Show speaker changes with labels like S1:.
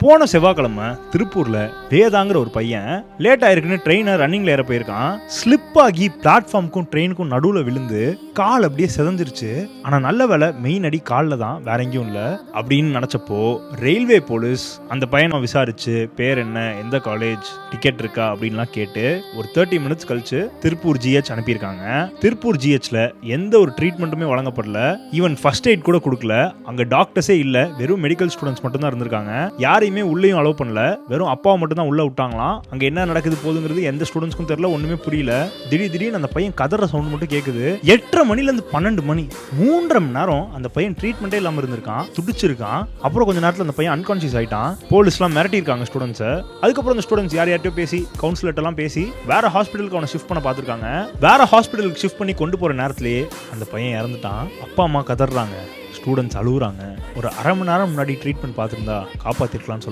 S1: போன செவ்வாய்க்கிழமை திருப்பூர்ல வேதாங்கிற ஒரு பையன் லேட் ஆயிருக்குன்னு ட்ரெயினை ரன்னிங்ல ஏற போயிருக்கான். ஸ்லிப் ஆகி பிளாட்ஃபார்முக்கும் ட்ரெயினுக்கும் நடுவுல விழுந்து கால் அப்படியே செதஞ்சிருச்சு. ஆனா நல்ல வேலை மெயின் அடி காலில் தான், வேற எங்கேயும் இல்ல அப்படின்னு நினைச்சப்போ ரயில்வே போலீஸ் அந்த பையனை விசாரிச்சு பேர் என்ன, எந்த காலேஜ், டிக்கெட் இருக்கா அப்படின்லாம் கேட்டு ஒரு 30 மினிட்ஸ் கழிச்சு திருப்பூர் ஜிஹெச் அனுப்பியிருக்காங்க. திருப்பூர் ஜிஹெச்ல எந்த ஒரு ட்ரீட்மெண்ட்டுமே வழங்கப்படல. ஈவன் ஃபர்ஸ்ட் எய்ட் கூட கொடுக்கல. அங்க டாக்டர்ஸே இல்ல, வெறும் மெடிக்கல் ஸ்டூடெண்ட்ஸ் மட்டும் தான் இருந்திருக்காங்க. யாரையுமே உள்ளேயும் அலோவ் பண்ணல, வெறும் அப்பாவை மட்டும் தான் உள்ள விட்டாங்களாம். அங்க என்ன நடக்குது போகுதுங்கிறது எந்த ஸ்டூடெண்ட்ஸ்க்கும் தெரியல, ஒண்ணுமே புரியல. திடீர்னு அந்த பையன் கதற சவுண்ட் மட்டும் கேக்குது. 8:30 மணில இருந்து 12 மணி 3.5 மணி நேரம் அந்த பையன் ட்ரீட்மெண்ட்டே இல்லாம இருந்திருக்கான், துடிச்சிருக்கான். அப்புறம் கொஞ்ச நேரத்துல அந்த பையன் அன்கான்ஷியஸ் ஆயிட்டான். போலீஸ்லாம் மிரட்டி இருக்காங்க ஸ்டூடெண்ட்ஸ். அதுக்கப்புறம் அந்த ஸ்டூடெண்ட்ஸ் யார்கிட்டயோ பேசி கவுன்சிலர்ட்ட எல்லாம் பேசி வேற ஹாஸ்பிட்டலுக்கு அவனை ஷிஃப்ட் பண்ண பார்த்திருக்காங்க. வேற ஹாஸ்பிட்டலுக்கு ஷிஃப்ட் பண்ணி கொண்டு போற நேரத்திலேயே அந்த பையன் இறந்துட்டான். அப்பா அம்மா கதறாங்க, ஸ்டூடெண்ட்ஸ் அழுகுறாங்க. ஒரு 1/2 மணி நேரம் முன்னாடி ட்ரீட்மெண்ட் பார்த்துருந்தா காப்பாத்திருக்கலாம்னு சொல்ல